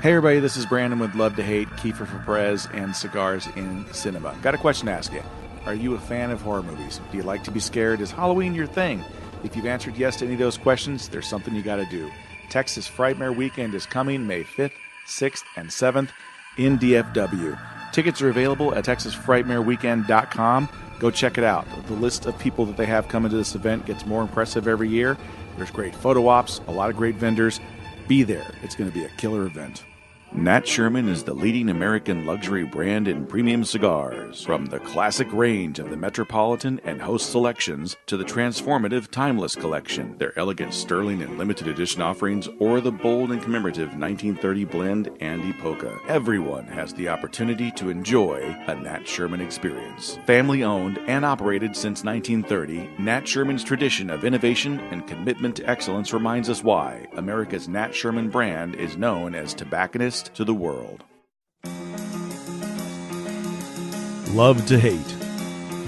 Hey everybody, this is Brandon with Love to Hate, Kiefer for Perez, and Cigars in Cinema. Got a question to ask you. Are you a fan of horror movies? Do you like to be scared? Is Halloween your thing? If you've answered yes to any of those questions, there's something you got to do. Texas Frightmare Weekend is coming May 5th, 6th, and 7th in DFW. Tickets are available at TexasFrightmareWeekend.com. Go check it out. The list of people that they have coming to this event gets more impressive every year. There's great photo ops, a lot of great vendors. Be there. It's going to be a killer event. Nat Sherman is the leading American luxury brand in premium cigars. From the classic range of the Metropolitan and Host selections to the transformative Timeless collection, their elegant Sterling and limited edition offerings, or the bold and commemorative 1930 blend Andy Polka. Everyone has the opportunity to enjoy a Nat Sherman experience. Family owned and operated since 1930, Nat Sherman's tradition of innovation and commitment to excellence reminds us why America's Nat Sherman brand is known as tobacconist to the world. Love to Hate,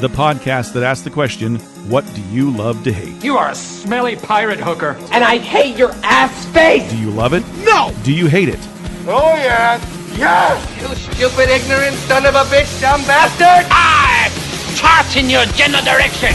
the podcast that asks the question, what do you love to hate? You are a smelly pirate hooker. And I hate your ass face! Do you love it? No! Do you hate it? Oh, yes! Yes! You stupid, ignorant son of a bitch, dumb bastard! I toss in your general direction!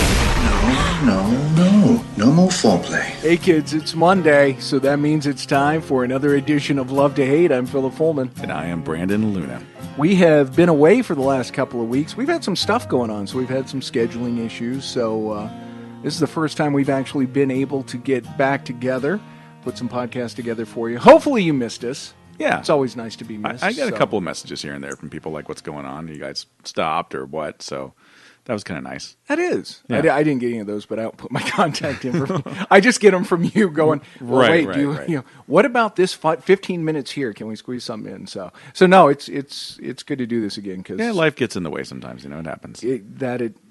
No more foreplay. Hey kids, it's Monday, so that means it's time for another edition of Love to Hate. I'm Philip Fullman. And I am Brandon Luna. We have been away for the last couple of weeks. We've had some stuff going on, so we've had some scheduling issues. So this is the first time we've actually been able to get back together, put some podcasts together for you. Hopefully you missed us. Yeah. It's always nice to be missed. I got a couple of messages here and there from people like, what's going on? You guys stopped or what? So that was kind of nice. That is. Yeah. I didn't get any of those, but I don't put my contact information. I just get them from you going, well, Right, wait, right. You know, what about this 15 minutes here? Can we squeeze something in? So no, it's good to do this again because Yeah, life gets in the way sometimes. You know, it happens. it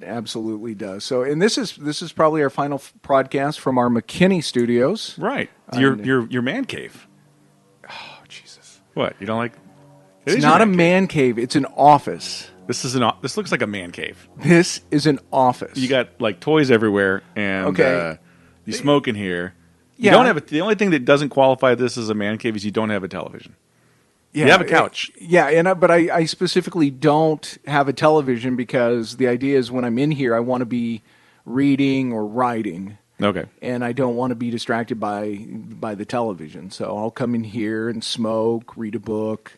absolutely does. So, and this is probably our final podcast from our McKinney studios. Right. Your man cave. Oh, Jesus! What? You don't like? It's not a man cave. It's an office. This looks like a man cave. This is an office. You got like toys everywhere, and Okay. you smoke in here. Yeah. You don't have the only thing that doesn't qualify this as a man cave is you don't have a television. Yeah, You have a couch. But I specifically don't have a television because the idea is when I'm in here, I want to be reading or writing, Okay. and I don't want to be distracted by the television. So I'll come in here and smoke, read a book.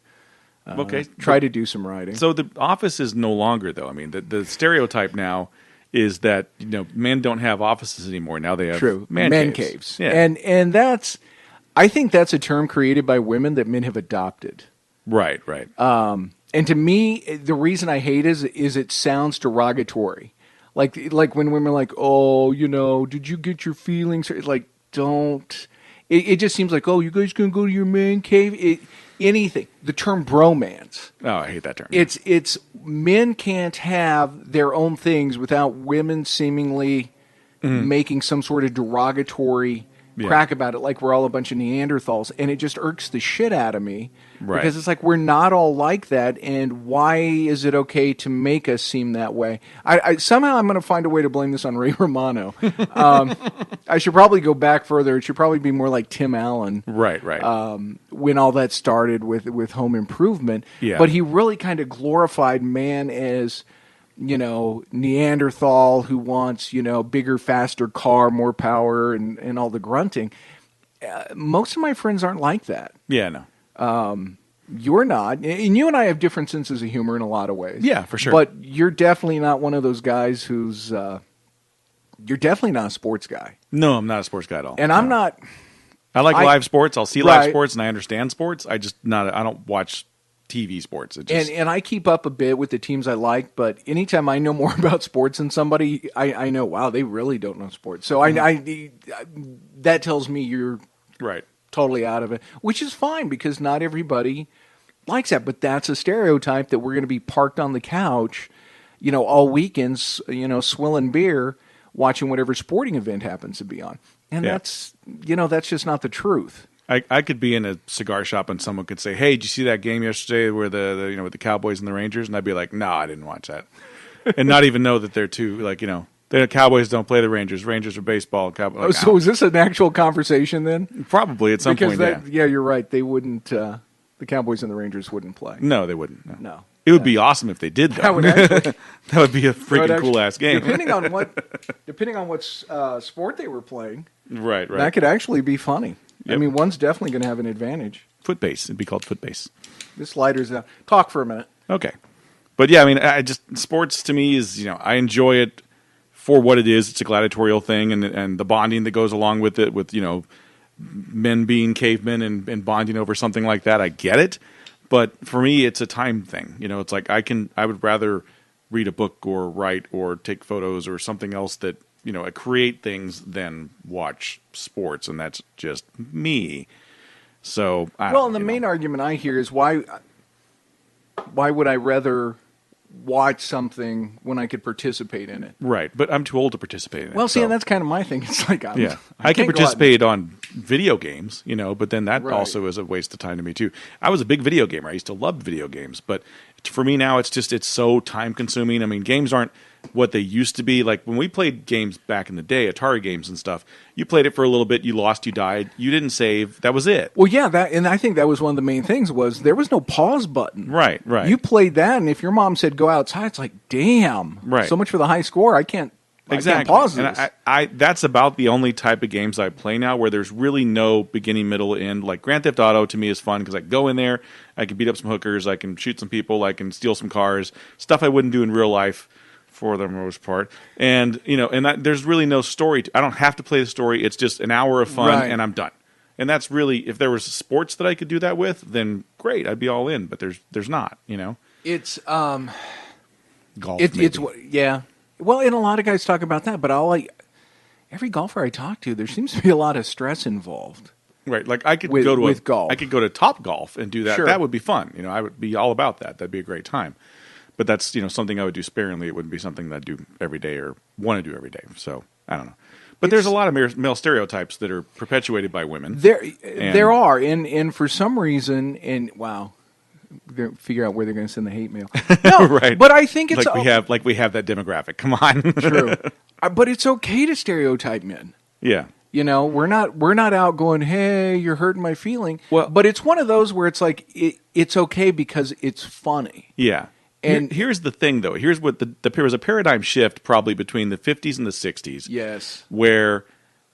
Okay. Try to do some writing. So the office is no longer, though. I mean, the stereotype now is that men don't have offices anymore. Now they have True. man caves. Yeah. And that's, I think that's a term created by women that men have adopted. Right. And to me, the reason I hate is it sounds derogatory. Like when women are like, oh, did you get your feelings? Like, don't. It just seems like, oh, you guys gonna go to your man cave? Anything. The term bromance. Oh, I hate that term. It's men can't have their own things without women seemingly making some sort of derogatory crack about it, like we're all a bunch of Neanderthals, and it just irks the shit out of me. Right. Because it's like we're not all like that, and why is it okay to make us seem that way? I somehow I'm going to find a way to blame this on Ray Romano. I should probably go back further. It should probably be more like Tim Allen. Right. When all that started with Home Improvement. Yeah. But he really kind of glorified man as, Neanderthal who wants, bigger, faster car, more power, and all the grunting. Most of my friends aren't like that. Yeah, no. You're not. And you and I have different senses of humor in a lot of ways. Yeah, for sure. But you're definitely not one of those guys who's... you're definitely not a sports guy. No, I'm not a sports guy at all. And I'm not... I like live sports. I'll see live Right. sports, and I understand sports. I don't watch TV sports. It just, And I keep up a bit with the teams I like, but anytime I know more about sports than somebody, I know, wow, they really don't know sports. So I that tells me you're right. totally out of it, which is fine because not everybody likes that. But that's a stereotype that we're going to be parked on the couch, all weekends, swilling beer, watching whatever sporting event happens to be on. And that's just not the truth. I could be in a cigar shop and someone could say, "Hey, did you see that game yesterday where the with the Cowboys and the Rangers?" And I'd be like, "No, I didn't watch that," and not even know that they're two the Cowboys don't play the Rangers. Rangers are baseball. Cowboys. So is this an actual conversation then? Probably at some point. Yeah, you're right. They wouldn't. The Cowboys and the Rangers wouldn't play. No, they wouldn't. No. It would be awesome if they did, though. That would actually, that would be a freaking cool-ass game. Depending on what sport they were playing, right. that could actually be funny. Yep. I mean, one's definitely going to have an advantage. Footbase. It'd be called Footbase. This lighter's out. Talk for a minute. Okay. But yeah, I mean, sports to me is, I enjoy it for what it is. It's a gladiatorial thing, and the bonding that goes along with it, with, men being cavemen and bonding over something like that. I get it. But for me, it's a time thing. It's like I would rather read a book or write or take photos or something else that, create things than watch sports. And that's just me. So, the main argument I hear is why would I rather watch something when I could participate in it? Right, but I'm too old to participate in it. Well, see, and that's kind of my thing. It's like I can participate on video games, but then that also is a waste of time to me too. I was a big video gamer. I used to love video games, but for me now it's so time consuming. I mean, games aren't what they used to be. Like when we played games back in the day, Atari games and stuff, you played it for a little bit, you lost, you died, you didn't save, that was it. Well, yeah, and I think that was one of the main things was there was no pause button. Right. You played that, and if your mom said go outside, it's like, damn, so much for the high score. I can't pause this. And I that's about the only type of games I play now where there's really no beginning, middle, end. Like Grand Theft Auto to me is fun because I can go in there, I can beat up some hookers, I can shoot some people, I can steal some cars, stuff I wouldn't do in real life for the most part. And, there's really no story. I don't have to play the story. It's just an hour of fun and I'm done. And that's really, if there was sports that I could do that with, then great, I'd be all in. But there's not, It's golf. It's yeah. Well, and a lot of guys talk about that, but every golfer I talk to, there seems to be a lot of stress involved. Right, like I could go to golf. I could go to Top Golf and do that. Sure. That would be fun. I would be all about that. That'd be a great time. But that's something I would do sparingly. It wouldn't be something that I'd do every day or want to do every day. So I don't know. But there's a lot of male stereotypes that are perpetuated by women. There are, and for some reason, figure out where they're going to send the hate mail. No, right. But I think it's like we have that demographic. Come on, true. But it's okay to stereotype men. Yeah. We're not out going, hey, you're hurting my feeling. Well, but it's one of those where it's like it's okay because it's funny. Yeah. And here's the thing, though. Here's what there was a paradigm shift probably between the 50s and the 60s. Yes. Where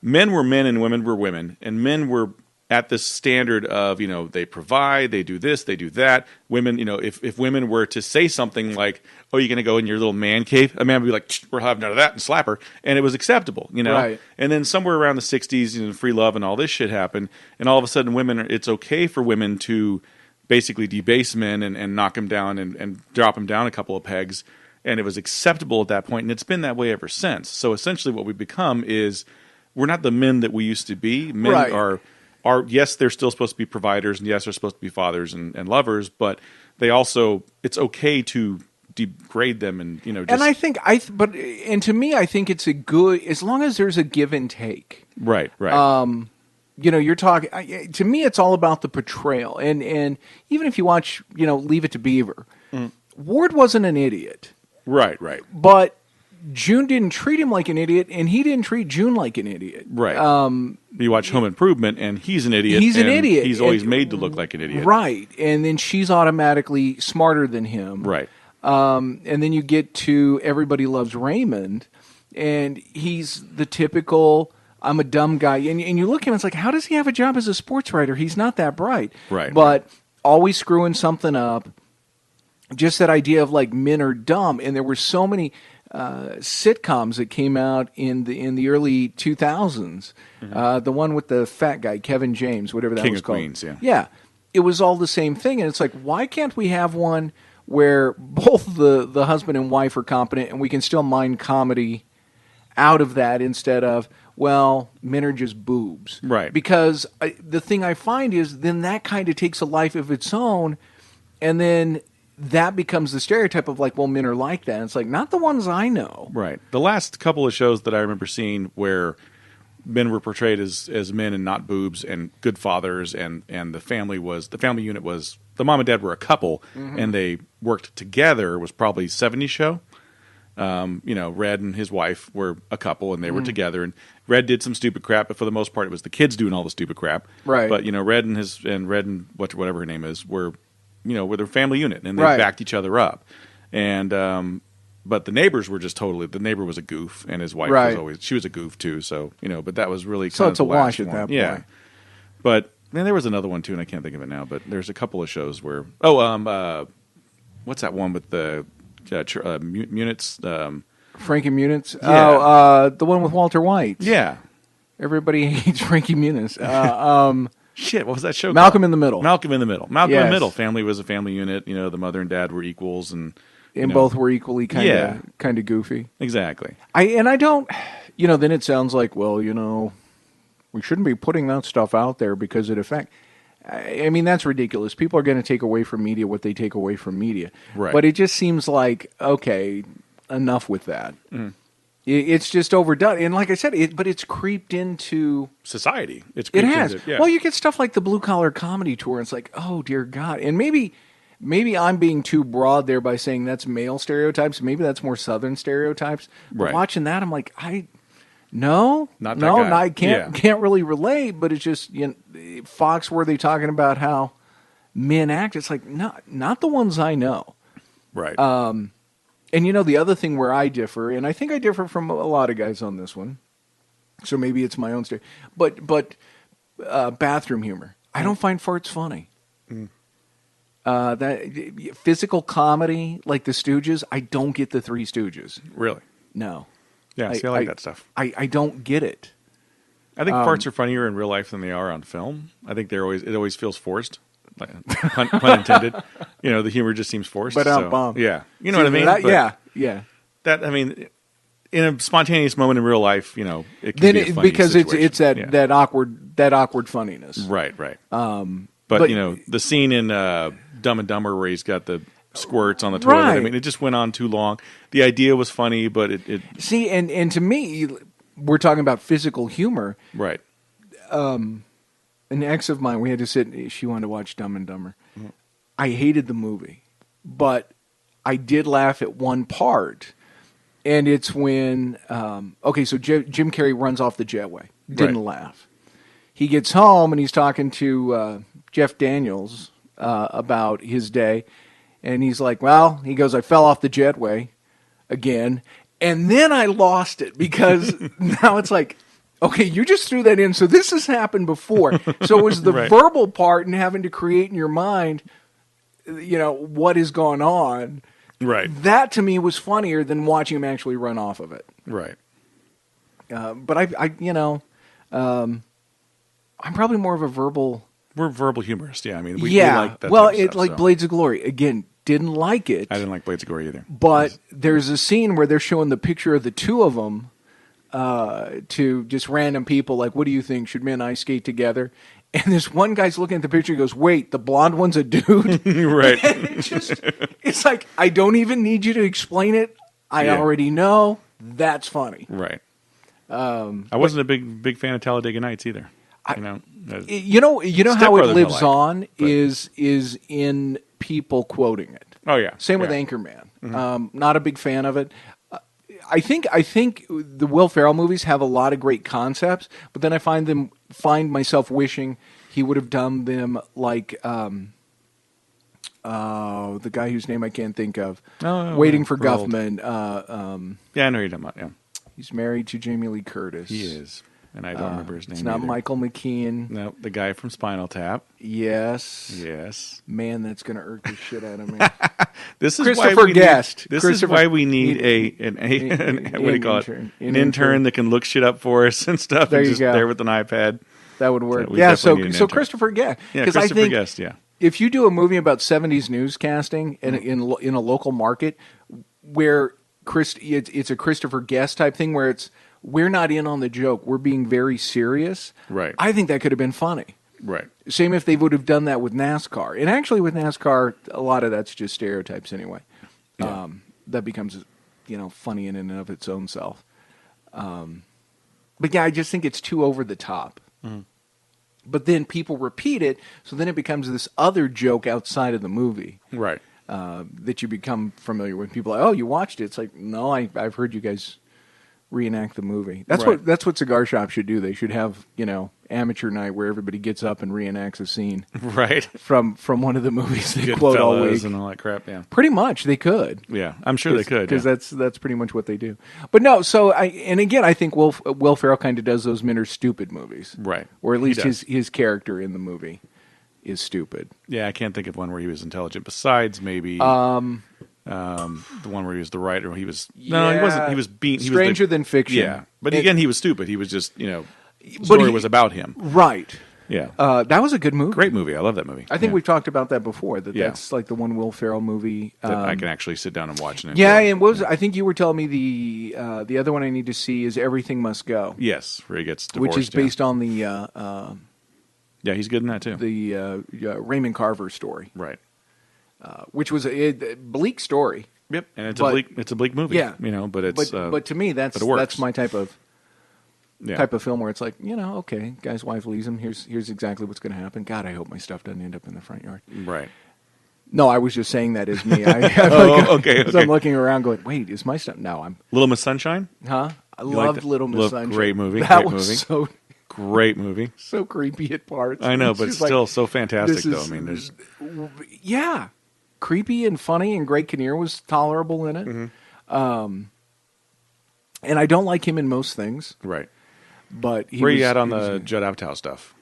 men were men and women were women, and men were at this standard of, they provide, they do this, they do that. Women, if women were to say something like, oh, you're going to go in your little man cave, a man would be like, we're having none of that, and slap her. And it was acceptable, Right. And then somewhere around the 60s, free love and all this shit happened. And all of a sudden, it's okay for women to basically debase men and knock them down and drop them down a couple of pegs. And it was acceptable at that point, and it's been that way ever since. So essentially what we've become is we're not the men that we used to be. Men are yes, they're still supposed to be providers, and yes, they're supposed to be fathers and lovers, but they also, it's okay to degrade them and, just... And I think, and to me, I think it's a good, as long as there's a give and take. Right. You're talking, to me, it's all about the portrayal. And even if you watch, Leave It to Beaver, Ward wasn't an idiot. Right. But June didn't treat him like an idiot, and he didn't treat June like an idiot. Right. You watch Home Improvement, and he's an idiot. He's an idiot. He's always made to look like an idiot. Right. And then she's automatically smarter than him. Right. And then you get to Everybody Loves Raymond, and he's the typical... I'm a dumb guy. And you look at him, it's like, how does he have a job as a sports writer? He's not that bright. Right. But always screwing something up. Just that idea of like men are dumb. And there were so many sitcoms that came out in the early 2000s. Mm-hmm. The one with the fat guy, Kevin James, whatever that King was of called. Queens, yeah. Yeah. It was all the same thing. And it's like, why can't we have one where both the husband and wife are competent and we can still mine comedy out of that instead of... well, men are just boobs. Right. Because the thing I find is then that kind of takes a life of its own, and then that becomes the stereotype of like, well, men are like that. And it's like, not the ones I know. Right. The last couple of shows that I remember seeing where men were portrayed as men and not boobs and good fathers, and the family unit was, the mom and dad were a couple, and they worked together, was probably 70s show. Red and his wife were a couple, and they were together, Red did some stupid crap, but for the most part, it was the kids doing all the stupid crap. Right. But Red and whatever her name is were their family unit, and they Right. backed each other up. And but the neighbors were just totally. The neighbor was a goof, and his wife Right. she was a goof too. So But that was really So kind it's of a the last wash at one. that Yeah. point. But there was another one too, and I can't think of it now. But there's a couple of shows where what's that one with the Munitz? Frankie Muniz. Yeah. Oh, the one with Walter White. Yeah. Everybody hates Frankie Muniz. Shit, what was that show Malcolm called? in the Middle. Malcolm in the Middle. Malcolm in the Yes. Middle. Family was a family unit. The mother and dad were equals, and both were equally kind Yeah. of goofy. exactly. I don't, then it sounds like, well, we shouldn't be putting that stuff out there because it affects. I mean, that's ridiculous. People are going to take away from media what they take away from media. Right. But it just seems like, okay, enough with that. Mm-hmm. It's just overdone. And like I said, but it's creeped into Society. It has. Yeah. Well, you get stuff like the Blue Collar Comedy Tour. And it's like, oh, dear God. And maybe I'm being too broad there by saying that's male stereotypes. Maybe that's more Southern stereotypes. But Right. watching that, I'm like, No, Not that guy. I can't really relate. But it's just Foxworthy talking about how men act. It's like not the ones I know. right. And the other thing where I differ, and I think I differ from a lot of guys on this one. So maybe it's my own story. But bathroom humor. I don't find farts funny. That physical comedy like the Stooges. I don't get the Three Stooges. Really? No. Yeah. I like that stuff. I don't get it. I think farts are funnier in real life than they are on film. I think it always feels forced. Pun intended. The humor just seems forced. But so, yeah, you know what I mean. Yeah. That in a spontaneous moment in real life, it can Then be a funny because situation. it's that awkward funniness. Right. But the scene in Dumb and Dumber where he's got the squirts on the toilet. Right. I mean, it just went on too long. The idea was funny, but it See, and to me, we're talking about physical humor. right. An ex of mine, we had to sit. She wanted to watch Dumb and Dumber. Mm-hmm. I hated the movie, but I did laugh at one part, and it's when so Jim Carrey runs off the jetway. Didn't laugh. He gets home and he's talking to Jeff Daniels about his day, and he's like, "Well," he goes, "I fell off the jetway again," and then I lost it because now it's like. Okay, you just threw that in. So this has happened before. So it was the Right. verbal part and having to create in your mind, what is going on. Right. That to me was funnier than watching him actually run off of it. Right. But I'm probably more of a verbal. We're verbal humorists. Yeah. I mean, we like that. Well, type of stuff, like so. Blades of Glory again. Didn't like it. I didn't like Blades of Glory either. But there's a scene where they're showing the picture of the two of them. To just random people, like, what do you think? Should men ice skate together? And this one guy's looking at the picture and goes, wait, the blonde one's a dude? Right. And it's like, I don't even need you to explain it. I already know. That's funny. Right. I wasn't a big fan of Talladega Nights either. You know Step how it Brothers I lives like, on but- is in people quoting it. Oh, yeah. Same with Anchorman. Not a big fan of it. I think the Will Ferrell movies have a lot of great concepts, but then I find myself wishing he would have done them like the guy whose name I can't think of, Waiting for Old. Guffman. Yeah, I know you're talking about. Yeah, He's married to Jamie Lee Curtis. he is, and I don't remember his name. It's not either. Michael McKean. No, the guy from Spinal Tap. Yes. Yes. Man, that's going to irk the shit out of me. This is Christopher why we Guest. Need, this Christopher- is why we need what do you call it? An An intern intern. that can look shit up for us and stuff. There and you just go. there with an iPad. That would work. We Yeah, definitely need an so intern. Christopher Guest. Yeah, 'Cause I Christopher think Guest. Yeah. if you do a movie about 70s newscasting in a local market where it's a Christopher Guest type thing where we're not in on the joke, we're being very serious. Right. I think that could have been funny. Right. Same if they would have done that with NASCAR. And actually with NASCAR, a lot of that's just stereotypes anyway. Yeah. That becomes, funny in and of its own self. But yeah, I just think it's too over the top. Mm-hmm. But then people repeat it, so then it becomes this other joke outside of the movie Right. that you become familiar with. People are like, oh, you watched it. It's like, no, I've heard you guys reenact the movie. That's Right. what cigar shops should do. They should have, amateur night where everybody gets up and reenacts a scene Right. from one of the movies they quote all Goodfellas week. and all that crap. Yeah. Pretty much, they could. Yeah, I'm sure they could. Because Yeah. that's pretty much what they do. But no, so I think Will Ferrell kind of does those men are stupid movies. Right. Or at He least does. his character in the movie is stupid. Yeah, I can't think of one where he was intelligent. Besides maybe the one where he was the writer. He was no, he wasn't. He was being Stranger Than Fiction. Yeah, but again, he was stupid. He was just the story was about him. Right. Yeah, that was a good movie. great movie. I love that movie. I think Yeah. we've talked about that before. Yeah. That's like the one Will Ferrell movie. that I can actually sit down and watch. And Yeah, enjoy. and what was I think you were telling me the other one I need to see is Everything Must Go, Yes, where he gets divorced. which is based on the Yeah, he's good in that too. Raymond Carver story, Right. which was a bleak story. Yep, and it's a bleak movie. Yeah, but it's but to me but it works. that's my type of yeah. film where it's like okay, guy's wife leaves him. Here's exactly what's going to happen. God, I hope my stuff doesn't end up in the front yard. Right. No, I was just saying that as me. Okay. So I'm looking around, going, wait, is my stuff? No, I'm. Little Miss Sunshine. Huh? I like loved that? Little Miss Sunshine. Great movie. That Great was movie. Great movie. so creepy at parts. I know, It's but just still like, so fantastic. this Though is- I mean, there's yeah, creepy and funny, and Greg Kinnear was tolerable in it. Mm-hmm. And I don't like him in most things, right. but Where you at on the Judd Apatow stuff?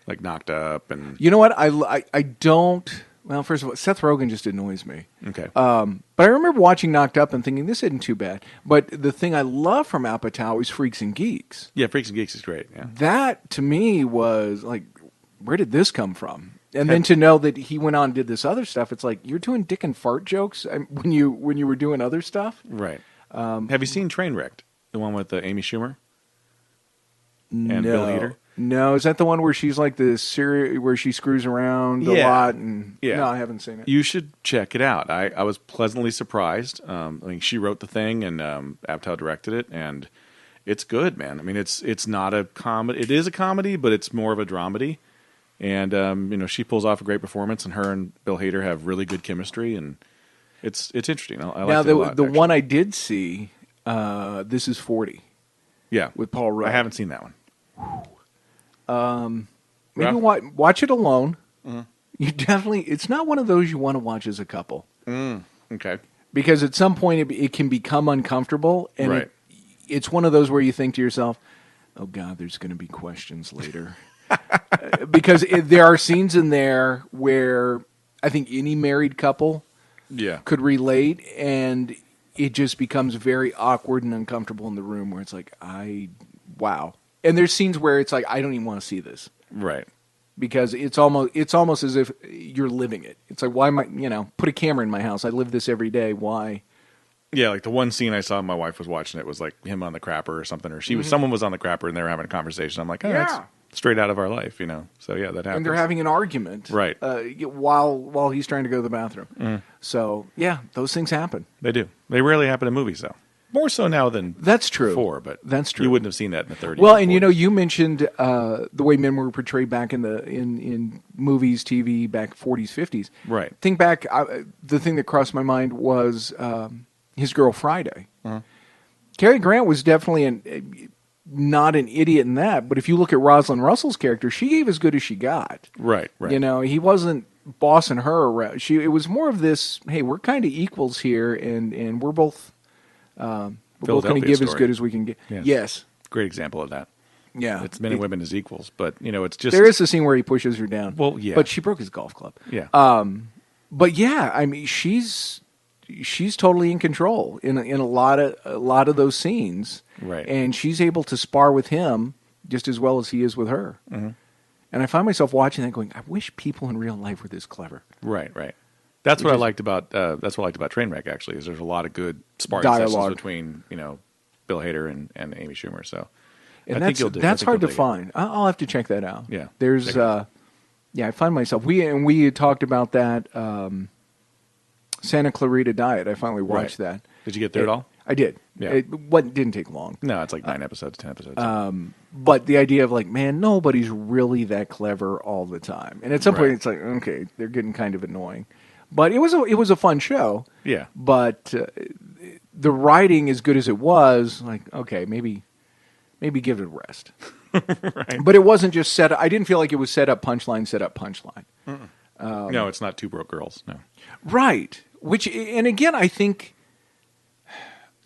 Like Knocked Up and You know what? I don't. Well, first of all, Seth Rogen just annoys me. okay. But I remember watching Knocked Up and thinking this isn't too bad. But the thing I love from Apatow is Freaks and Geeks. Yeah, Freaks and Geeks is great. Yeah. That to me was like, where did this come from? And then to know that he went on and did this other stuff, it's like you're doing dick and fart jokes when you were doing other stuff. Right. Have you seen Trainwrecked? The one with Amy Schumer and no. Bill Hader? No, is that the one where she's like where she screws around a Yeah. lot? And Yeah. no, I haven't seen it. You should check it out. I was pleasantly surprised. I mean, she wrote the thing and Apatow directed it, and it's good, man. I mean, it's not a comedy. It is a comedy, but it's more of a dramedy. And she pulls off a great performance, and her and Bill Hader have really good chemistry, and it's interesting. I Now liked it a lot, the actually. one I did see, This Is 40 yeah, with Paul Rudd. I haven't seen that one. Maybe Rough? watch it alone. Mm-hmm. You definitely. It's not one of those you want to watch as a couple Okay, because at some point it can become uncomfortable, and Right. it's one of those where you think to yourself, "Oh God, there's going to be questions later," because there are scenes in there where I think any married couple yeah, could relate, and it just becomes very awkward and uncomfortable in the room where it's like, wow. And there's scenes where it's like, I don't even want to see this right. because it's almost as if you're living it. It's like, why am I, put a camera in my house. I live this every day. Why? Yeah, like the one scene I saw, my wife was watching it was like him on the crapper or something, or Mm-hmm. someone was on the crapper and they were having a conversation. I'm like, oh, that's straight out of our life, So yeah, that happens. And they're having an argument, Right. While he's trying to go to the bathroom. So yeah, those things happen. They do. They rarely happen in movies, though. More so now than That's true. before, but That's true. You wouldn't have seen that in the 30s. Well, or and 40s. you mentioned the way men were portrayed back in movies, TV, back 40s, 50s. Right. Think back. The thing that crossed my mind was His Girl Friday. Cary Grant was definitely not an idiot in that, but if you look at Rosalind Russell's character, she gave as good as she got. Right. He wasn't bossing her around. It was more of this. Hey, we're kind of equals here, and we're both. We're both going to give as story. good as we can get. Yes. Great example of that. Yeah. It's men and women as equals, but it's just There is a scene where he pushes her down. Well, yeah. But she broke his golf club. Yeah. But yeah, I mean, she's totally in control in a lot of those scenes. Right. And she's able to spar with him just as well as he is with her. Mm-hmm. And I find myself watching that going, I wish people in real life were this clever. Right. That's what I liked about Trainwreck. Actually, is there's a lot of good sparring sessions Dialogue. between Bill Hader and Amy Schumer. So And I think you'll do. that's I think hard to you'll dig it. find. I'll have to check that out. Yeah. There's Check it out. I find myself we had talked about that Santa Clarita Diet. I finally watched that. Did you get through it all? I did. Yeah. It didn't take long. No, it's like 9 episodes, 10 episodes. But the idea of like, man, nobody's really that clever all the time. And at some point, Right. it's like, okay, they're getting kind of annoying. But it was a fun show. Yeah. But the writing, as good as it was, like, okay, maybe give it a rest. Right. But it wasn't just set up. I didn't feel like it was set up punchline. No, it's not Two Broke Girls. No. Right. Which, and again, I think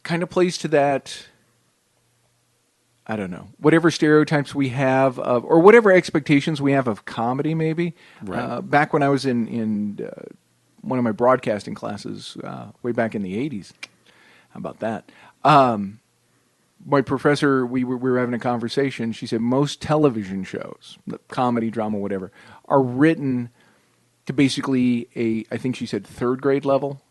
kind of plays to that, I don't know, whatever stereotypes we have of, or whatever expectations we have of comedy, maybe. Right. Back when I was in one of my broadcasting classes way back in the 80s. How about that? My professor, we were having a conversation. She said most television shows, comedy, drama, whatever, are written to basically I think she said third grade level,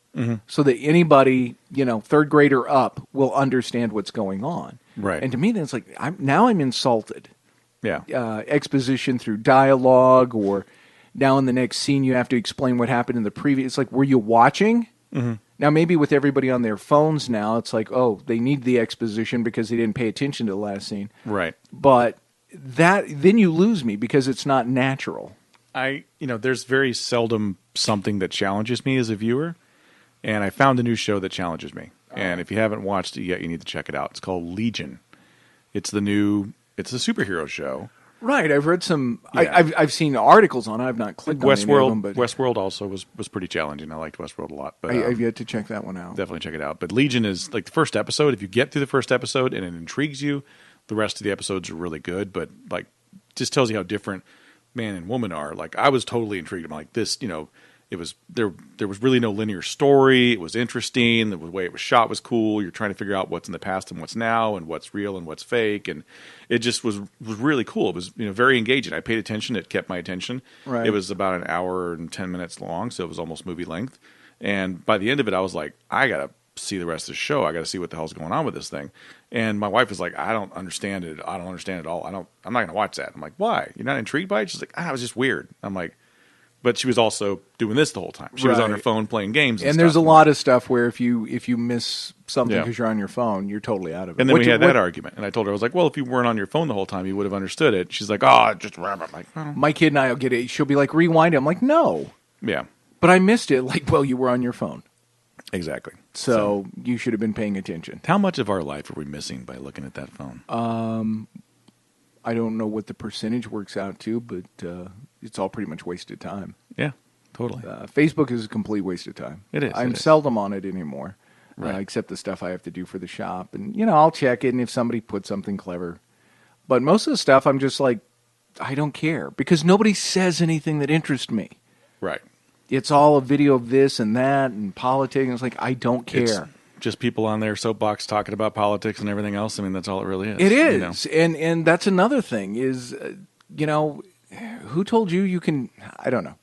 so that anybody, third grader up will understand what's going on. Right. And to me, then it's like, I'm insulted. Yeah. Exposition through dialogue, or now in the next scene you have to explain what happened in the previous. It's like, were you watching? Mm-hmm. Now, maybe with everybody on their phones now, it's like, oh, they need the exposition because they didn't pay attention to the last scene. Right. But then you lose me because it's not natural. There's very seldom something that challenges me as a viewer, and I found a new show that challenges me. And if you haven't watched it yet, you need to check it out. It's called Legion. It's a superhero show. Right, I've read some. Yeah. I've seen articles on it. I've not clicked on any of them. But Westworld also was pretty challenging. I liked Westworld a lot. But I've yet to check that one out. Definitely check it out. But Legion is like the first episode. If you get through the first episode and it intrigues you, the rest of the episodes are really good. But like, just tells you how different man and woman are. Like, I was totally intrigued. I'm like, this, it was there was really no linear story. It was interesting. The way it was shot was cool. You're trying to figure out what's in the past and what's now, and what's real and what's fake, and it just was really cool. It was very engaging. I paid attention. It kept my attention. Right. It was about an hour and 10 minutes long, so it was almost movie length. And by the end of it, I was like, I gotta see the rest of the show. I gotta see what the hell's going on with this thing. And my wife was like, I don't understand it. I don't understand it at all. I'm not gonna watch that. I'm like, why? You're not intrigued by it? She's like, it was just weird. I'm like. But she was also doing this the whole time. She was on her phone playing games. And there's a lot of stuff where if you miss something because you're on your phone, you're totally out of it. And then we had that argument. And I told her, I was like, well, if you weren't on your phone the whole time, you would have understood it. She's like, just I'm like, oh. My kid and I will get it. She'll be like, rewind it. I'm like, no. Yeah. But I missed it. Like, well, you were on your phone. Exactly. So you should have been paying attention. How much of our life are we missing by looking at that phone? I don't know what the percentage works out to, but it's all pretty much wasted time. Yeah. Totally. Facebook is a complete waste of time. It is. I'm seldom on it anymore, except the stuff I have to do for the shop. And, I'll check it, and if somebody puts something clever. But most of the stuff, I'm just like, I don't care, because nobody says anything that interests me. Right. It's all a video of this and that and politics. And it's like, I don't care. It's just people on their soapbox talking about politics and everything else. I mean, that's all it really is. It is. And that's another thing is, who told you can, I don't know.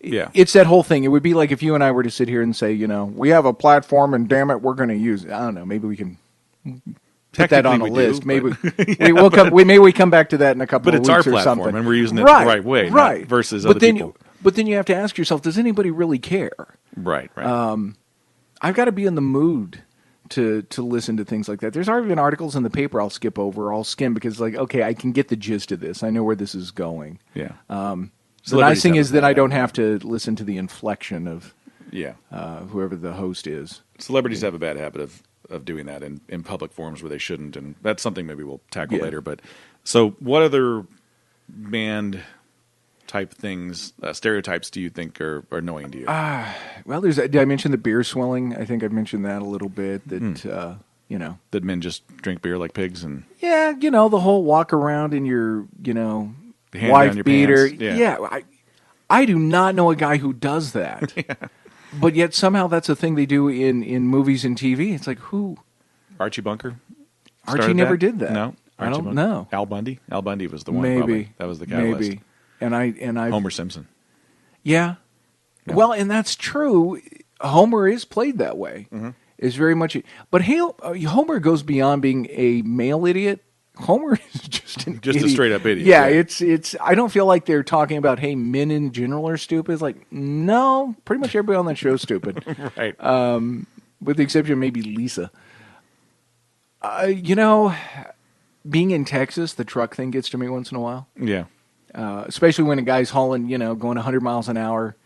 Yeah. It's that whole thing. It would be like if you and I were to sit here and say, we have a platform and damn it, we're going to use it. I don't know. Maybe we can put that on a list. Maybe we come back to that in a couple of weeks or something. But it's our platform and we're using it the right way, not versus other people. But then you have to ask yourself, does anybody really care? Right. I've got to be in the mood to listen to things like that. There's already been articles in the paper I'll skip over, I'll skim, because like, okay, I can get the gist of this. I know where this is going. Yeah. The nice thing is that I don't have to listen to the inflection of whoever the host is. Celebrities have a bad habit of doing that in public forums where they shouldn't, and that's something maybe we'll tackle later. But so what other band type things, stereotypes do you think are annoying to you? Well, did I mention the beer swilling? I think I mentioned that a little bit, that, that men just drink beer like pigs and... Yeah, the whole walk around in your, hand wife down your beater. pants. Yeah, I do not know a guy who does that. But yet somehow that's a thing they do in movies and TV. It's like, who? Archie Bunker? Archie never did that. No? I don't know. Al Bundy? Al Bundy was the one. Maybe. Probably. That was the catalyst. Maybe. And I Homer Simpson. Yeah. Well, and that's true. Homer is played that way. Mm-hmm. Is very much. But Homer goes beyond being a male idiot. Homer is just an idiot. A straight up idiot. Yeah, it's. I don't feel like they're talking about, hey, men in general are stupid. It's like, no, pretty much everybody on that show is stupid. Right. With the exception of maybe Lisa. Being in Texas, the truck thing gets to me once in a while. Yeah. Especially when a guy's hauling, going 100 miles an hour.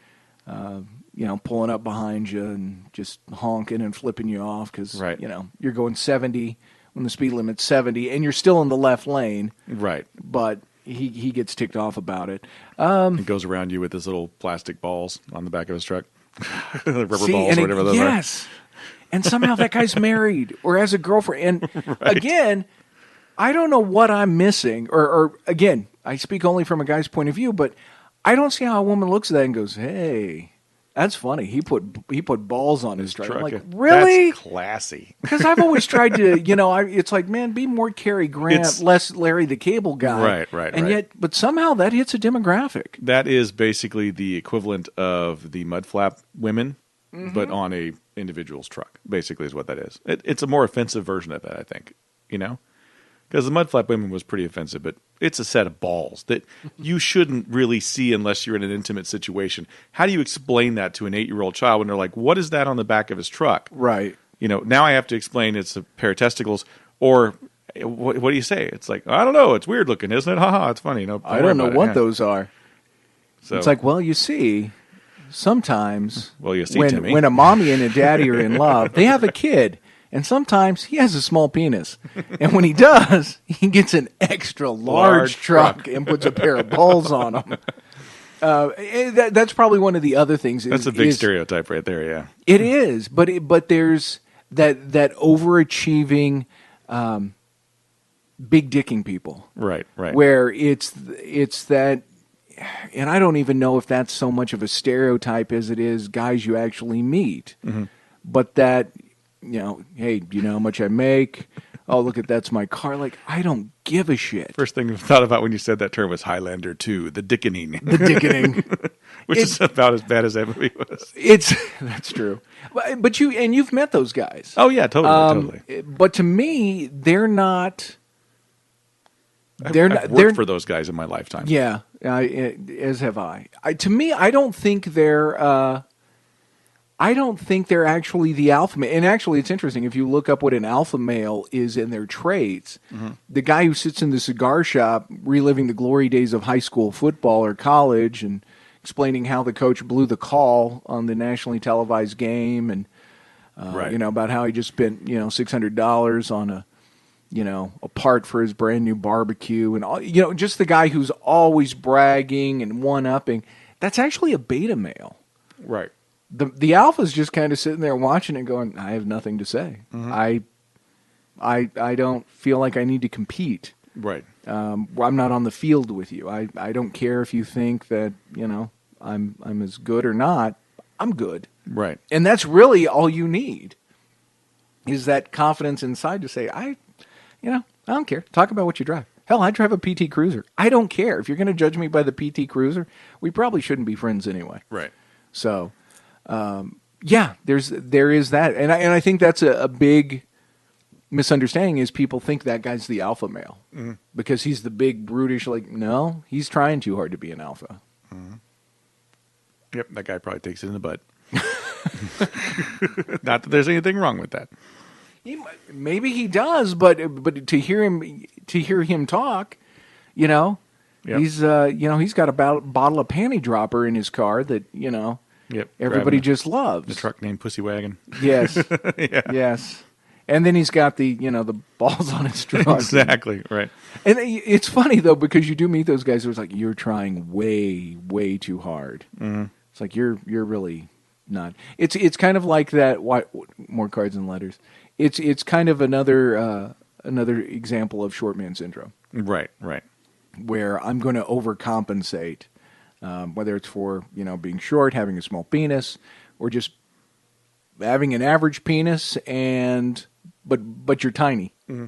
pulling up behind you and just honking and flipping you off because, Right. you're going 70 when the speed limit's 70 and you're still in the left lane. Right. But he gets ticked off about it. He goes around you with his little plastic balls on the back of his truck. Rubber balls and or whatever those yes. And somehow that guy's married or has a girlfriend. And again, I don't know what I'm missing. Or again, I speak only from a guy's point of view, but I don't see how a woman looks at that and goes, hey, that's funny. He put balls on his truck. I'm like, really? That's classy. Because I've always tried to, it's like, man, be more Cary Grant, less Larry the Cable Guy. Right. And yet, but somehow that hits a demographic. That is basically the equivalent of the mud flap women, but on a individual's truck. Basically, is what that is. It's a more offensive version of that, I think. Because the mud flap women was pretty offensive, but it's a set of balls that you shouldn't really see unless you're in an intimate situation. How do you explain that to an 8-year-old child when they're like, what is that on the back of his truck? Right. Now I have to explain it's a pair of testicles, or what do you say? It's like, I don't know. It's weird looking, isn't it? Haha, it's funny. I don't know what those are. So, it's like, well, you see, sometimes Timmy. when a mommy and a daddy are in love, they have a kid. And sometimes he has a small penis. And when he does, he gets an extra large truck and puts a pair of balls on him. That's probably one of the other things. That's a big stereotype right there, yeah. It is, but there's that overachieving, big dicking people. Right. Where it's that, and I don't even know if that's so much of a stereotype as it is guys you actually meet. Mm-hmm. But that... hey, do you know how much I make? Oh, look that's my car. Like, I don't give a shit. First thing I thought about when you said that term was Highlander 2, the dickening. The dickening. Which is about as bad as that movie was. That's true. But you've met those guys. Oh, yeah, totally. But to me, they're not... I've worked for those guys in my lifetime. Yeah, as have I. To me, I don't think they're... I don't think they're actually the alpha male. And actually, it's interesting. If you look up what an alpha male is in their traits, the guy who sits in the cigar shop reliving the glory days of high school football or college and explaining how the coach blew the call on the nationally televised game and, about how he just spent, $600 on a part for his brand new barbecue and all, just the guy who's always bragging and one-upping. That's actually a beta male. Right. The alpha's just kind of sitting there watching and going, I have nothing to say. Mm-hmm. I don't feel like I need to compete. Right. I'm not on the field with you. I don't care if you think that, I'm as good or not. I'm good. Right. And that's really all you need is that confidence inside to say, I don't care. Talk about what you drive. Hell, I drive a PT Cruiser. I don't care. If you're going to judge me by the PT Cruiser, we probably shouldn't be friends anyway. Right. So... there is that, and I think that's a big misunderstanding is people think that guy's the alpha male because he's the big brutish. Like, no, he's trying too hard to be an alpha. Mm-hmm. Yep, that guy probably takes it in the butt. Not that there's anything wrong with that. Maybe he does, but to hear him talk, yep. He's got a bottle of panty dropper in his car that Yep, everybody just loves. The truck named Pussy Wagon. Yes. Yeah. Yes. And then he's got the balls on his truck. Exactly, right. And it's funny, though, because you do meet those guys who are like, you're trying way, way too hard. Mm-hmm. It's like, you're really not. It's kind of like that, more cards and letters. It's kind of another example of short man syndrome. Right. Where I'm going to overcompensate. Whether it's for being short, having a small penis, or just having an average penis, but you're tiny. Mm-hmm.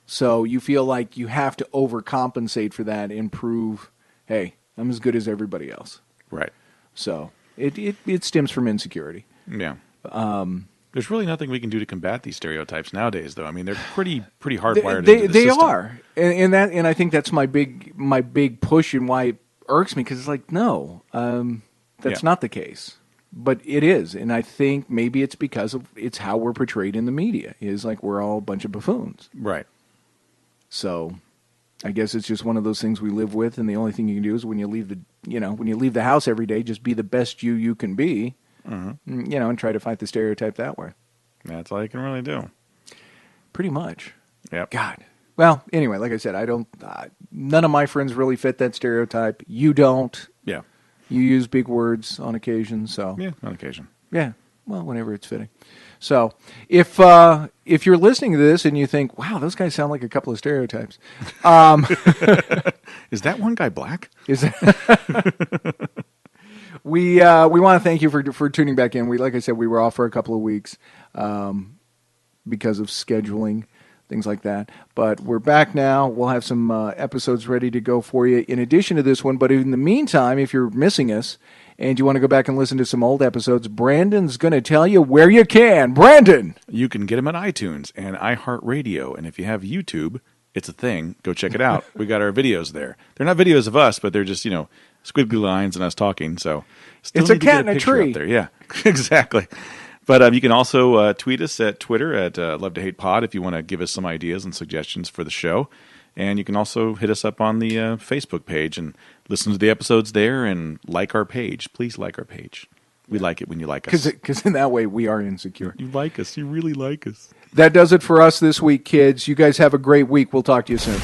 So you feel like you have to overcompensate for that and prove, hey, I'm as good as everybody else. Right. So it stems from insecurity. Yeah. There's really nothing we can do to combat these stereotypes nowadays, though. I mean, they're pretty hardwired. They are, and I think that's my big push and why. Irks me because it's like, no, that's not the case, but it is, and I think maybe it's because it's how we're portrayed in the media is like we're all a bunch of buffoons, right? So, I guess it's just one of those things we live with, and the only thing you can do is when you leave the house every day, just be the best you can be, you know, and try to fight the stereotype that way. That's all you can really do. Pretty much. Yep. God. Well, anyway, like I said, I don't. None of my friends really fit that stereotype. You don't. Yeah. You use big words on occasion, so Yeah, on occasion. yeah. Well, whenever it's fitting. So, if you're listening to this and you think, "Wow, those guys sound like a couple of stereotypes," Is that one guy black? is that we want to thank you for tuning back in. Like I said, we were off for a couple of weeks because of scheduling. Things like that. But we're back now. We'll have some episodes ready to go for you in addition to this one. But in the meantime, if you're missing us and you want to go back and listen to some old episodes, Brandon's going to tell you where you can. Brandon! You can get them at iTunes and iHeartRadio. And if you have YouTube, it's a thing. Go check it out. We got our videos there. They're not videos of us, but they're just, squiggly lines and us talking. So still It's a need to cat get in a picture tree. up there. Yeah, exactly. But you can also tweet us at Twitter at Love to Hate Pod if you want to give us some ideas and suggestions for the show. And you can also hit us up on the Facebook page and listen to the episodes there and like our page. Please like our page. We like it when you like us. Because in that way, we are insecure. You like us. You really like us. That does it for us this week, kids. You guys have a great week. We'll talk to you soon.